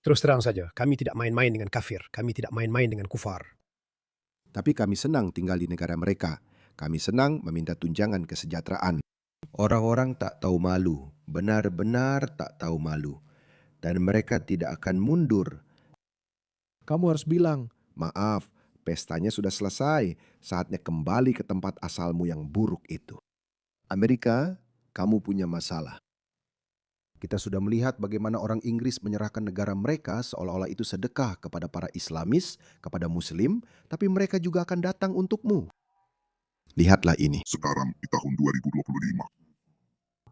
Terus terang saja, kami tidak main-main dengan kafir, kami tidak main-main dengan kufar. Tapi kami senang tinggal di negara mereka. Kami senang meminta tunjangan kesejahteraan. Orang-orang tak tahu malu, benar-benar tak tahu malu. Dan mereka tidak akan mundur. Kamu harus bilang, maaf, pestanya sudah selesai. Saatnya kembali ke tempat asalmu yang buruk itu. Amerika, kamu punya masalah. Kita sudah melihat bagaimana orang Inggris menyerahkan negara mereka seolah-olah itu sedekah kepada para Islamis, kepada Muslim, tapi mereka juga akan datang untukmu. Lihatlah ini. Sekarang di tahun 2025,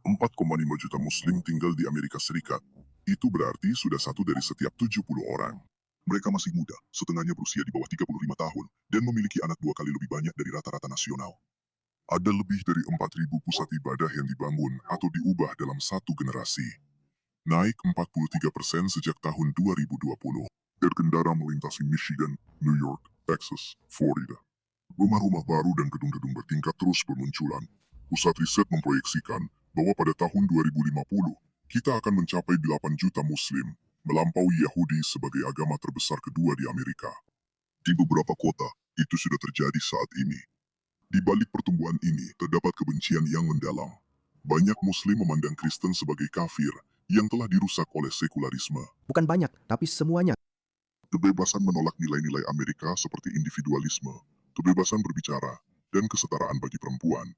4,5 juta Muslim tinggal di Amerika Serikat. Itu berarti sudah 1 dari setiap 70 orang. Mereka masih muda, setengahnya berusia di bawah 35 tahun, dan memiliki anak 2 kali lebih banyak dari rata-rata nasional. Ada lebih dari 4.000 pusat ibadah yang dibangun atau diubah dalam satu generasi. Naik 43% sejak tahun 2020. Berkendara melintasi Michigan, New York, Texas, Florida. Rumah-rumah baru dan gedung-gedung bertingkat terus bermunculan. Pusat riset memproyeksikan bahwa pada tahun 2050, kita akan mencapai 8 juta Muslim, melampaui Yahudi sebagai agama terbesar kedua di Amerika. Di beberapa kota, itu sudah terjadi saat ini. Di balik pertumbuhan ini terdapat kebencian yang mendalam. Banyak Muslim memandang Kristen sebagai kafir yang telah dirusak oleh sekularisme. Bukan banyak, tapi semuanya. Kebebasan menolak nilai-nilai Amerika seperti individualisme, kebebasan berbicara, dan kesetaraan bagi perempuan.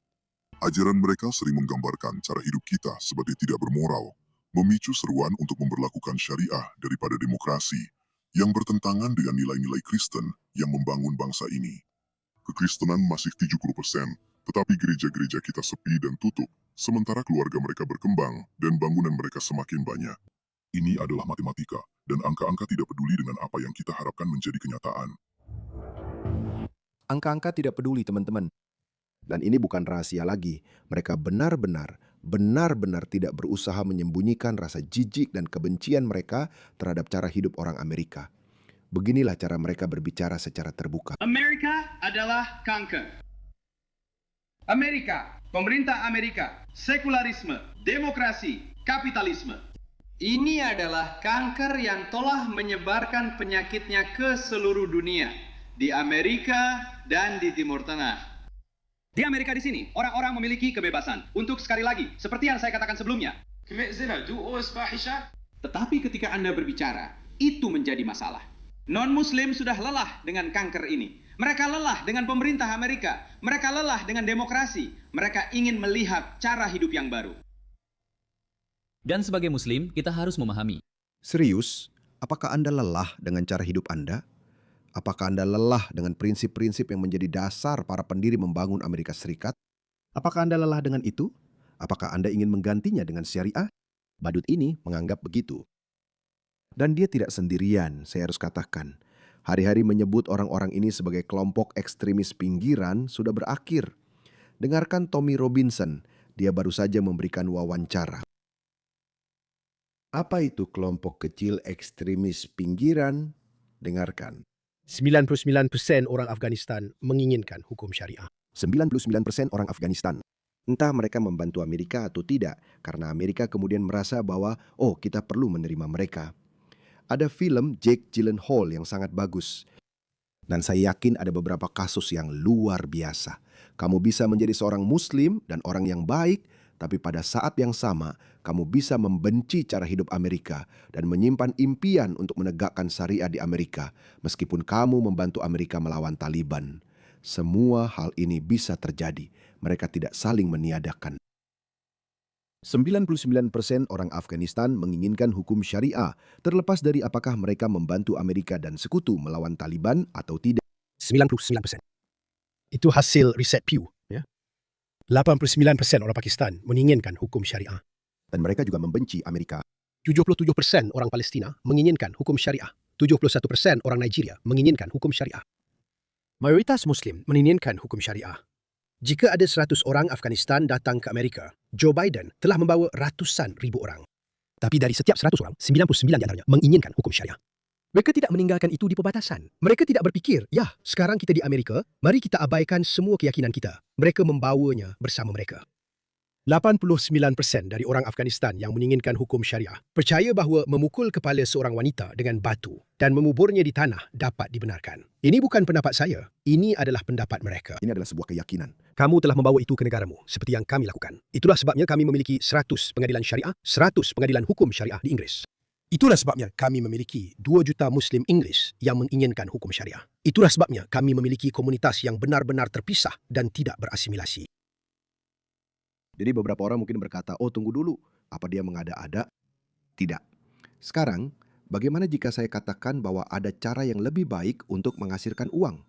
Ajaran mereka sering menggambarkan cara hidup kita sebagai tidak bermoral, memicu seruan untuk memberlakukan syariah daripada demokrasi, yang bertentangan dengan nilai-nilai Kristen yang membangun bangsa ini. Kekristenan masih 70%, tetapi gereja-gereja kita sepi dan tutup, sementara keluarga mereka berkembang dan bangunan mereka semakin banyak. Ini adalah matematika, dan angka-angka tidak peduli dengan apa yang kita harapkan menjadi kenyataan. Angka-angka tidak peduli, teman-teman. Dan ini bukan rahasia lagi. Mereka benar-benar tidak berusaha menyembunyikan rasa jijik dan kebencian mereka terhadap cara hidup orang Amerika. Beginilah cara mereka berbicara secara terbuka. Amerika adalah kanker. Amerika, pemerintah Amerika, sekularisme, demokrasi, kapitalisme. Ini adalah kanker yang telah menyebarkan penyakitnya ke seluruh dunia. Di Amerika dan di Timur Tengah. Di Amerika di sini, orang-orang memiliki kebebasan. Untuk sekali lagi, seperti yang saya katakan sebelumnya. Tetapi ketika Anda berbicara, itu menjadi masalah. Non-Muslim sudah lelah dengan kanker ini. Mereka lelah dengan pemerintah Amerika. Mereka lelah dengan demokrasi. Mereka ingin melihat cara hidup yang baru. Dan sebagai Muslim, kita harus memahami. Serius? Apakah Anda lelah dengan cara hidup Anda? Apakah Anda lelah dengan prinsip-prinsip yang menjadi dasar para pendiri membangun Amerika Serikat? Apakah Anda lelah dengan itu? Apakah Anda ingin menggantinya dengan syariah? Badut ini menganggap begitu. Dan dia tidak sendirian, saya harus katakan. Hari-hari menyebut orang-orang ini sebagai kelompok ekstremis pinggiran sudah berakhir. Dengarkan Tommy Robinson, dia baru saja memberikan wawancara. Apa itu kelompok kecil ekstremis pinggiran? Dengarkan. 99% orang Afghanistan menginginkan hukum syariah. 99% orang Afghanistan. Entah mereka membantu Amerika atau tidak, karena Amerika kemudian merasa bahwa, oh, kita perlu menerima mereka. Ada film Jake Gyllenhaal yang sangat bagus. Dan saya yakin ada beberapa kasus yang luar biasa. Kamu bisa menjadi seorang Muslim dan orang yang baik, tapi pada saat yang sama, kamu bisa membenci cara hidup Amerika dan menyimpan impian untuk menegakkan syariah di Amerika, meskipun kamu membantu Amerika melawan Taliban. Semua hal ini bisa terjadi. Mereka tidak saling meniadakan. 99% orang Afghanistan menginginkan hukum syariah, terlepas dari apakah mereka membantu Amerika dan sekutu melawan Taliban atau tidak. 99%. Itu hasil riset Pew. 89% orang Pakistan menginginkan hukum syariah. Dan mereka juga membenci Amerika. 77% orang Palestina menginginkan hukum syariah. 71% orang Nigeria menginginkan hukum syariah. Mayoritas Muslim menginginkan hukum syariah. Jika ada 100 orang Afghanistan datang ke Amerika, Joe Biden telah membawa ratusan ribu orang. Tapi dari setiap 100 orang, 99 di antaranya menginginkan hukum syariah. Mereka tidak meninggalkan itu di perbatasan. Mereka tidak berfikir, ya, sekarang kita di Amerika, mari kita abaikan semua keyakinan kita. Mereka membawanya bersama mereka. 89% dari orang Afghanistan yang menginginkan hukum syariah percaya bahawa memukul kepala seorang wanita dengan batu dan menguburnya di tanah dapat dibenarkan. Ini bukan pendapat saya, ini adalah pendapat mereka. Ini adalah sebuah keyakinan. Kamu telah membawa itu ke negaramu, seperti yang kami lakukan. Itulah sebabnya kami memiliki 100 pengadilan syariah, 100 pengadilan hukum syariah di Inggeris. Itulah sebabnya kami memiliki 2 juta Muslim Inggeris yang menginginkan hukum syariah. Itulah sebabnya kami memiliki komunitas yang benar-benar terpisah dan tidak berasimilasi. Jadi beberapa orang mungkin berkata, oh tunggu dulu, apa dia mengada-ada? Tidak. Sekarang, bagaimana jika saya katakan bahwa ada cara yang lebih baik untuk menghasilkan uang?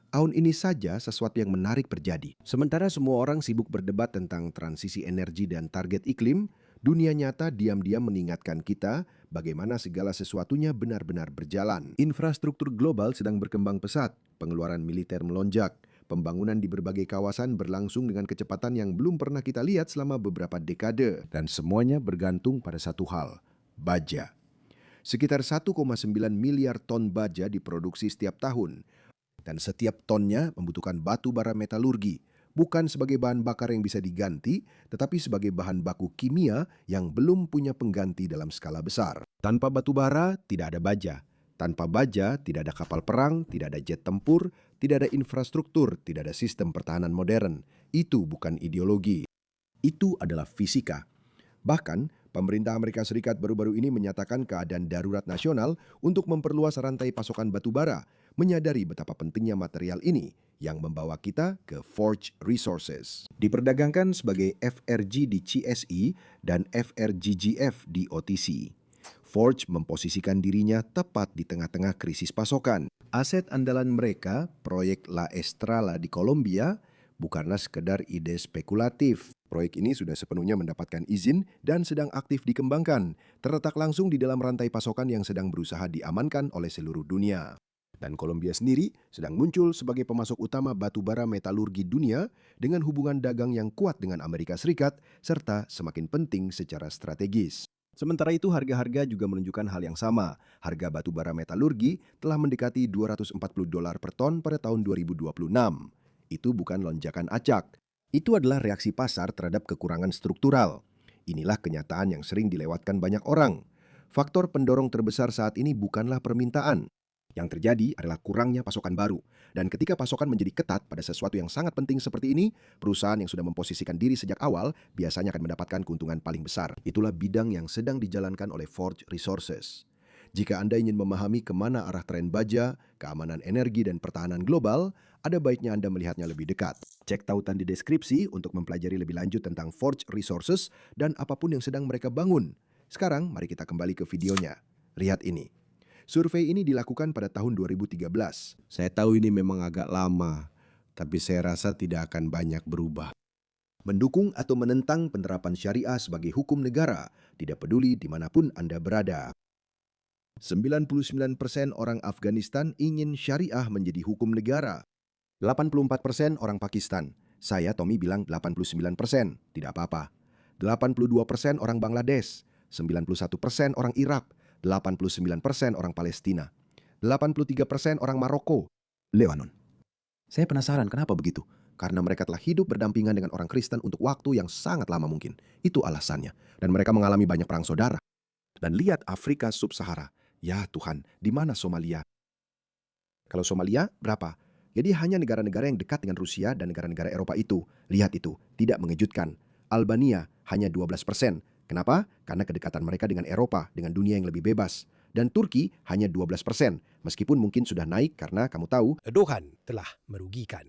Tahun ini saja sesuatu yang menarik terjadi. Sementara semua orang sibuk berdebat tentang transisi energi dan target iklim, dunia nyata diam-diam mengingatkan kita bagaimana segala sesuatunya benar-benar berjalan. Infrastruktur global sedang berkembang pesat, pengeluaran militer melonjak, pembangunan di berbagai kawasan berlangsung dengan kecepatan yang belum pernah kita lihat selama beberapa dekade. Dan semuanya bergantung pada satu hal, baja. Sekitar 1,9 miliar ton baja diproduksi setiap tahun. Dan setiap tonnya membutuhkan batu bara metalurgi, bukan sebagai bahan bakar yang bisa diganti, tetapi sebagai bahan baku kimia yang belum punya pengganti dalam skala besar. Tanpa batu bara, tidak ada baja. Tanpa baja, tidak ada kapal perang, tidak ada jet tempur, tidak ada infrastruktur, tidak ada sistem pertahanan modern. Itu bukan ideologi. Itu adalah fisika. Bahkan, pemerintah Amerika Serikat baru-baru ini menyatakan keadaan darurat nasional untuk memperluas rantai pasokan batu bara, menyadari betapa pentingnya material ini yang membawa kita ke Forge Resources. Diperdagangkan sebagai FRG di CSE dan FRGGF di OTC. Forge memposisikan dirinya tepat di tengah-tengah krisis pasokan. Aset andalan mereka, proyek La Estrella di Kolombia, bukanlah sekedar ide spekulatif. Proyek ini sudah sepenuhnya mendapatkan izin dan sedang aktif dikembangkan, terletak langsung di dalam rantai pasokan yang sedang berusaha diamankan oleh seluruh dunia. Dan Kolombia sendiri sedang muncul sebagai pemasok utama batu bara metalurgi dunia dengan hubungan dagang yang kuat dengan Amerika Serikat serta semakin penting secara strategis. Sementara itu harga-harga juga menunjukkan hal yang sama. Harga batu bara metalurgi telah mendekati $240 per ton pada tahun 2026. Itu bukan lonjakan acak. Itu adalah reaksi pasar terhadap kekurangan struktural. Inilah kenyataan yang sering dilewatkan banyak orang. Faktor pendorong terbesar saat ini bukanlah permintaan. Yang terjadi adalah kurangnya pasokan baru. Dan ketika pasokan menjadi ketat pada sesuatu yang sangat penting seperti ini, perusahaan yang sudah memposisikan diri sejak awal biasanya akan mendapatkan keuntungan paling besar. Itulah bidang yang sedang dijalankan oleh Forge Resources. Jika Anda ingin memahami kemana arah tren baja, keamanan energi, dan pertahanan global, ada baiknya Anda melihatnya lebih dekat. Cek tautan di deskripsi untuk mempelajari lebih lanjut tentang Forge Resources dan apapun yang sedang mereka bangun. Sekarang, mari kita kembali ke videonya. Lihat ini. Survei ini dilakukan pada tahun 2013. Saya tahu ini memang agak lama, tapi saya rasa tidak akan banyak berubah. Mendukung atau menentang penerapan syariah sebagai hukum negara, tidak peduli dimanapun Anda berada. 99% orang Afghanistan ingin syariah menjadi hukum negara. 84% orang Pakistan. Saya, Tommy, bilang 89%. Tidak apa-apa. 82% orang Bangladesh. 91% orang Irak. 89% orang Palestina, 83% orang Maroko, Lebanon. Saya penasaran kenapa begitu? Karena mereka telah hidup berdampingan dengan orang Kristen untuk waktu yang sangat lama mungkin. Itu alasannya. Dan mereka mengalami banyak perang saudara. Dan lihat Afrika Sub-Sahara. Ya Tuhan, di mana Somalia? Kalau Somalia, berapa? Jadi hanya negara-negara yang dekat dengan Rusia dan negara-negara Eropa itu. Lihat itu, tidak mengejutkan. Albania hanya 12%. Kenapa? Karena kedekatan mereka dengan Eropa, dengan dunia yang lebih bebas. Dan Turki hanya 12%, meskipun mungkin sudah naik karena kamu tahu, Erdogan telah merugikan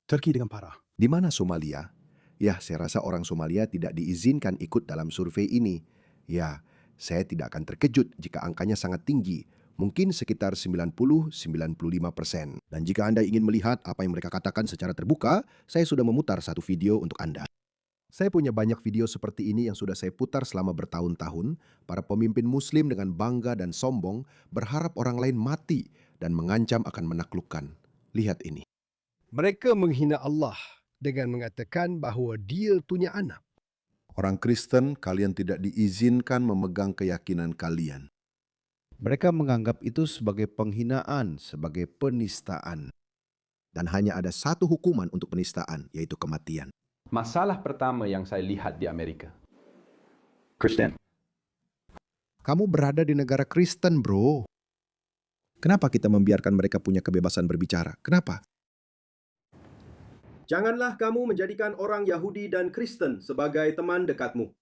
Turki dengan parah. Di mana Somalia? Ya, saya rasa orang Somalia tidak diizinkan ikut dalam survei ini. Ya, saya tidak akan terkejut jika angkanya sangat tinggi, mungkin sekitar 90-95%. Dan jika Anda ingin melihat apa yang mereka katakan secara terbuka, saya sudah memutar satu video untuk Anda. Saya punya banyak video seperti ini yang sudah saya putar selama bertahun-tahun. Para pemimpin Muslim dengan bangga dan sombong berharap orang lain mati dan mengancam akan menaklukkan. Lihat ini. Mereka menghina Allah dengan mengatakan bahawa dia punya anak. Orang Kristen, kalian tidak diizinkan memegang keyakinan kalian. Mereka menganggap itu sebagai penghinaan, sebagai penistaan. Dan hanya ada satu hukuman untuk penistaan, yaitu kematian. Masalah pertama yang saya lihat di Amerika. Kristen. Kamu berada di negara Kristen, bro. Kenapa kita membiarkan mereka punya kebebasan berbicara? Kenapa? Janganlah kamu menjadikan orang Yahudi dan Kristen sebagai teman dekatmu.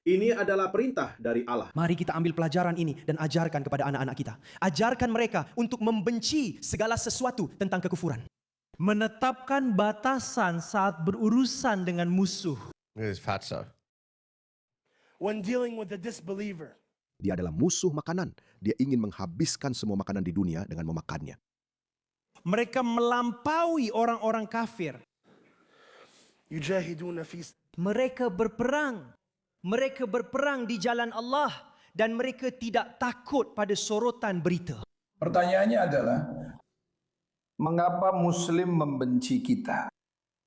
Ini adalah perintah dari Allah. Mari kita ambil pelajaran ini dan ajarkan kepada anak-anak kita. Ajarkan mereka untuk membenci segala sesuatu tentang kekufuran. Menetapkan batasan saat berurusan dengan musuh. When dealing with a disbeliever. Dia adalah musuh makanan. Dia ingin menghabiskan semua makanan di dunia dengan memakannya. Mereka melampaui orang-orang kafir. Yujahiduna fi. Mereka berperang. Mereka berperang di jalan Allah dan mereka tidak takut pada sorotan berita. Pertanyaannya adalah, mengapa Muslim membenci kita?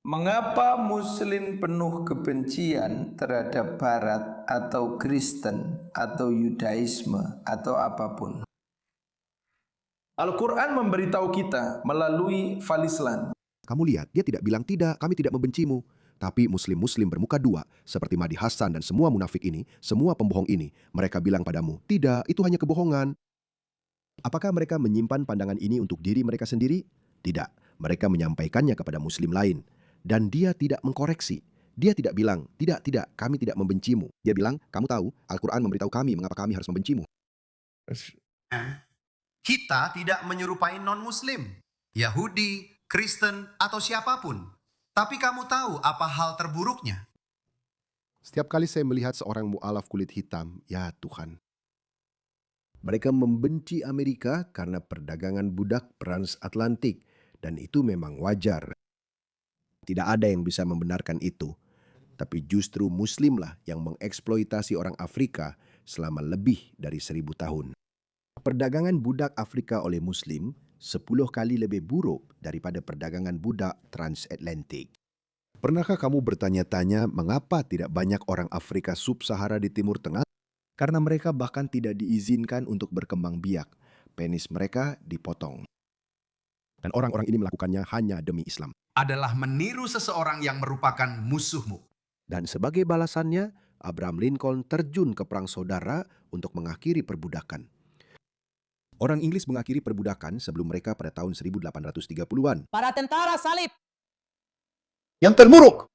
Mengapa Muslim penuh kebencian terhadap Barat atau Kristen atau Yudaisme atau apapun? Al-Quran memberitahu kita melalui Falislan. Kamu lihat, dia tidak bilang tidak, kami tidak membencimu. Tapi Muslim-Muslim bermuka dua, seperti Mahdi Hassan dan semua munafik ini, semua pembohong ini, mereka bilang padamu, tidak, itu hanya kebohongan. Apakah mereka menyimpan pandangan ini untuk diri mereka sendiri? Tidak, mereka menyampaikannya kepada Muslim lain. Dan dia tidak mengkoreksi. Dia tidak bilang, tidak, kami tidak membencimu. Dia bilang, kamu tahu, Al-Quran memberitahu kami mengapa kami harus membencimu. Kita tidak menyerupai non-Muslim, Yahudi, Kristen, atau siapapun. Tapi kamu tahu apa hal terburuknya? Setiap kali saya melihat seorang mu'alaf kulit hitam, ya Tuhan. Mereka membenci Amerika karena perdagangan budak transatlantik. Dan itu memang wajar. Tidak ada yang bisa membenarkan itu. Tapi justru Muslimlah yang mengeksploitasi orang Afrika selama lebih dari 1000 tahun. Perdagangan budak Afrika oleh Muslim 10 kali lebih buruk daripada perdagangan budak transatlantik. Pernahkah kamu bertanya-tanya mengapa tidak banyak orang Afrika sub-Sahara di Timur Tengah? Karena mereka bahkan tidak diizinkan untuk berkembang biak. Penis mereka dipotong. Dan orang-orang ini melakukannya hanya demi Islam. Adalah meniru seseorang yang merupakan musuhmu. Dan sebagai balasannya, Abraham Lincoln terjun ke perang saudara untuk mengakhiri perbudakan. Orang Inggris mengakhiri perbudakan sebelum mereka pada tahun 1830-an. Para tentara salib. Yang terburuk.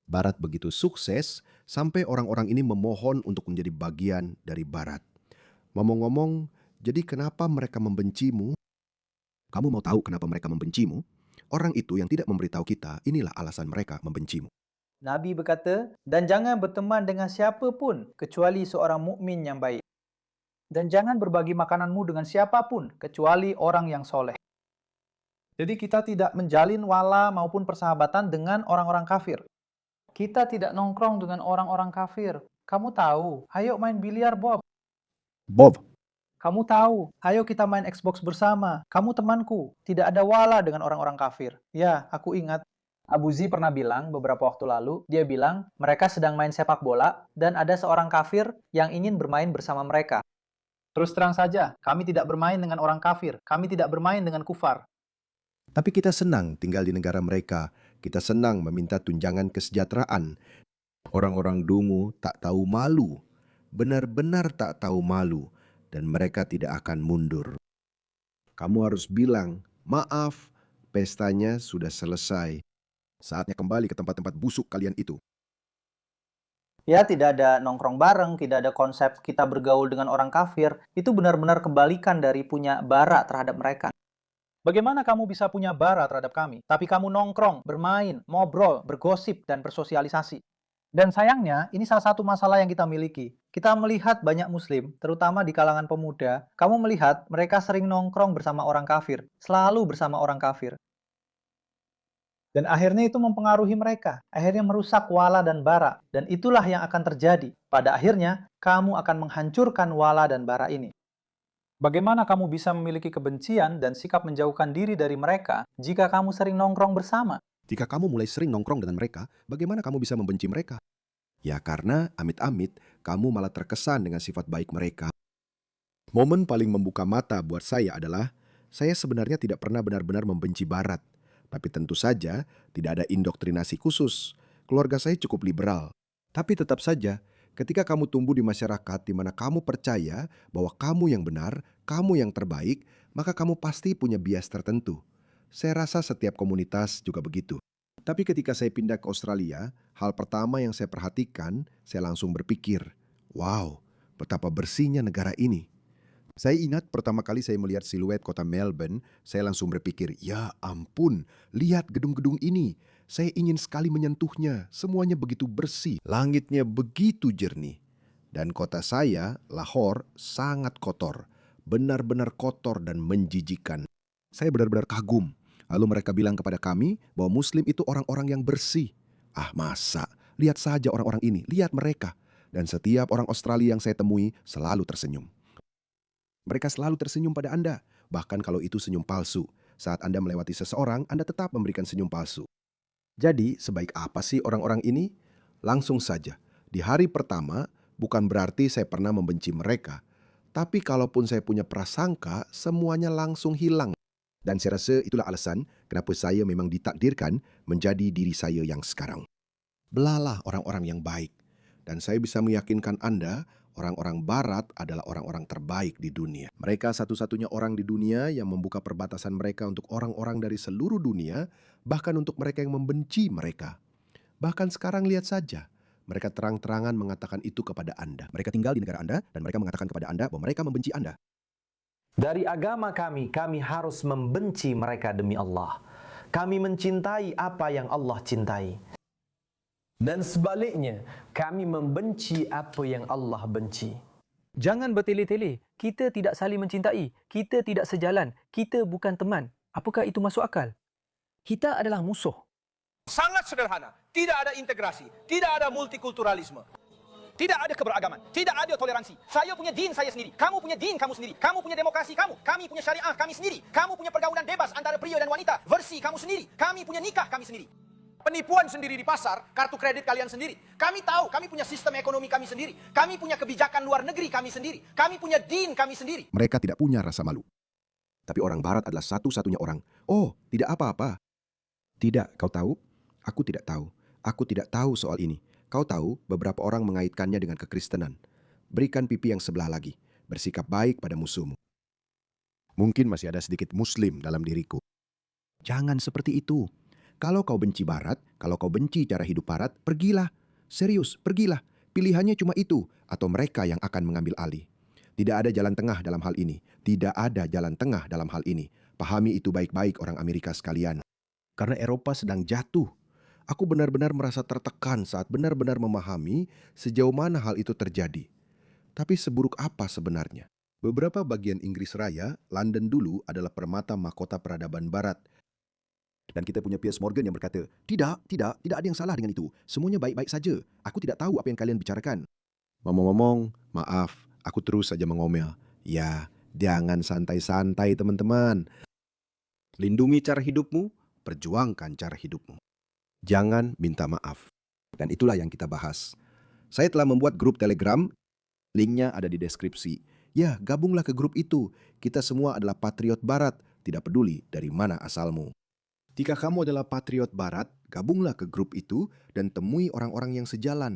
Barat begitu sukses sampai orang-orang ini memohon untuk menjadi bagian dari Barat. Ngomong-ngomong, jadi kenapa mereka membencimu? Kamu mau tahu kenapa mereka membencimu? Orang itu yang tidak memberitahu kita, inilah alasan mereka membencimu. Nabi berkata, dan jangan berteman dengan siapa pun kecuali seorang mukmin yang baik. Dan jangan berbagi makananmu dengan siapapun kecuali orang yang soleh. Jadi kita tidak menjalin wala maupun persahabatan dengan orang-orang kafir. Kita tidak nongkrong dengan orang-orang kafir. Kamu tahu, ayo main biliar, Bob. Bob. Kamu tahu, ayo kita main Xbox bersama. Kamu temanku, tidak ada wala dengan orang-orang kafir. Ya, aku ingat. Abu Zi pernah bilang beberapa waktu lalu, dia bilang mereka sedang main sepak bola dan ada seorang kafir yang ingin bermain bersama mereka. Terus terang saja, kami tidak bermain dengan orang kafir. Kami tidak bermain dengan kufar. Tapi kita senang tinggal di negara mereka. Kita senang meminta tunjangan kesejahteraan. Orang-orang dungu tak tahu malu. Benar-benar tak tahu malu. Dan mereka tidak akan mundur. Kamu harus bilang, maaf, pestanya sudah selesai. Saatnya kembali ke tempat-tempat busuk kalian itu. Ya, tidak ada nongkrong bareng, tidak ada konsep kita bergaul dengan orang kafir. Itu benar-benar kebalikan dari punya bara terhadap mereka. Bagaimana kamu bisa punya bara terhadap kami, tapi kamu nongkrong, bermain, ngobrol, bergosip, dan bersosialisasi? Dan sayangnya, ini salah satu masalah yang kita miliki. Kita melihat banyak Muslim, terutama di kalangan pemuda, kamu melihat mereka sering nongkrong bersama orang kafir, selalu bersama orang kafir. Dan akhirnya itu mempengaruhi mereka, akhirnya merusak wala dan bara. Dan itulah yang akan terjadi. Pada akhirnya, kamu akan menghancurkan wala dan bara ini. Bagaimana kamu bisa memiliki kebencian dan sikap menjauhkan diri dari mereka jika kamu sering nongkrong bersama? Jika kamu mulai sering nongkrong dengan mereka, bagaimana kamu bisa membenci mereka? Ya karena, amit-amit, kamu malah terkesan dengan sifat baik mereka. Momen paling membuka mata buat saya adalah, saya sebenarnya tidak pernah benar-benar membenci Barat. Tapi tentu saja tidak ada indoktrinasi khusus. Keluarga saya cukup liberal. Tapi tetap saja, ketika kamu tumbuh di masyarakat di mana kamu percaya bahwa kamu yang benar, kamu yang terbaik, maka kamu pasti punya bias tertentu. Saya rasa setiap komunitas juga begitu. Tapi ketika saya pindah ke Australia, hal pertama yang saya perhatikan, saya langsung berpikir, wow, betapa bersihnya negara ini. Saya ingat pertama kali saya melihat siluet kota Melbourne, saya langsung berpikir, ya ampun, lihat gedung-gedung ini. Saya ingin sekali menyentuhnya, semuanya begitu bersih, langitnya begitu jernih. Dan kota saya, Lahore, sangat kotor, benar-benar kotor dan menjijikan. Saya benar-benar kagum. Lalu mereka bilang kepada kami bahwa Muslim itu orang-orang yang bersih. Ah masa, lihat saja orang-orang ini, lihat mereka. Dan setiap orang Australia yang saya temui selalu tersenyum. Mereka selalu tersenyum pada Anda, bahkan kalau itu senyum palsu. Saat Anda melewati seseorang, Anda tetap memberikan senyum palsu. Jadi, sebaik apa sih orang-orang ini? Langsung saja, di hari pertama, bukan berarti saya pernah membenci mereka. Tapi kalaupun saya punya prasangka, semuanya langsung hilang. Dan saya rasa itulah alasan kenapa saya memang ditakdirkan menjadi diri saya yang sekarang. Belalah orang-orang yang baik. Dan saya bisa meyakinkan Anda, orang-orang Barat adalah orang-orang terbaik di dunia. Mereka satu-satunya orang di dunia yang membuka perbatasan mereka untuk orang-orang dari seluruh dunia, bahkan untuk mereka yang membenci mereka. Bahkan sekarang lihat saja, mereka terang-terangan mengatakan itu kepada Anda. Mereka tinggal di negara Anda dan mereka mengatakan kepada Anda bahwa mereka membenci Anda. Dari agama kami harus membenci mereka demi Allah. Kami mencintai apa yang Allah cintai. Dan sebaliknya, kami membenci apa yang Allah benci. Jangan bertele-tele. Kita tidak saling mencintai. Kita tidak sejalan. Kita bukan teman. Apakah itu masuk akal? Kita adalah musuh. Sangat sederhana. Tidak ada integrasi. Tidak ada multikulturalisme. Tidak ada keberagaman. Tidak ada toleransi. Saya punya din saya sendiri. Kamu punya din kamu sendiri. Kamu punya demokrasi kamu. Kami punya syariah kami sendiri. Kamu punya pergaulan bebas antara pria dan wanita. Versi kamu sendiri. Kami punya nikah kami sendiri. Penipuan sendiri di pasar, kartu kredit kalian sendiri. Kami tahu, kami punya sistem ekonomi kami sendiri. Kami punya kebijakan luar negeri kami sendiri. Kami punya din kami sendiri. Mereka tidak punya rasa malu. Tapi orang Barat adalah satu-satunya orang. Oh, tidak apa-apa. Tidak, kau tahu? Aku tidak tahu. Aku tidak tahu soal ini. Kau tahu, beberapa orang mengaitkannya dengan kekristenan. Berikan pipi yang sebelah lagi. Bersikap baik pada musuhmu. Mungkin masih ada sedikit Muslim dalam diriku. Jangan seperti itu. Kalau kau benci Barat, kalau kau benci cara hidup Barat, pergilah. Serius, pergilah. Pilihannya cuma itu, atau mereka yang akan mengambil alih. Tidak ada jalan tengah dalam hal ini. Tidak ada jalan tengah dalam hal ini. Pahami itu baik-baik orang Amerika sekalian. Karena Eropa sedang jatuh. Aku benar-benar merasa tertekan saat benar-benar memahami sejauh mana hal itu terjadi. Tapi seburuk apa sebenarnya? Beberapa bagian Inggris Raya, London dulu adalah permata mahkota peradaban Barat. Dan kita punya Piers Morgan yang berkata, tidak ada yang salah dengan itu. Semuanya baik-baik saja. Aku tidak tahu apa yang kalian bicarakan. Ngomong-ngomong, maaf, aku terus saja mengomel. Ya, jangan santai-santai teman-teman. Lindungi cara hidupmu, perjuangkan cara hidupmu. Jangan minta maaf. Dan itulah yang kita bahas. Saya telah membuat grup Telegram, linknya ada di deskripsi. Ya, gabunglah ke grup itu. Kita semua adalah patriot Barat, tidak peduli dari mana asalmu. Jika kamu adalah patriot Barat, gabunglah ke grup itu dan temui orang-orang yang sejalan.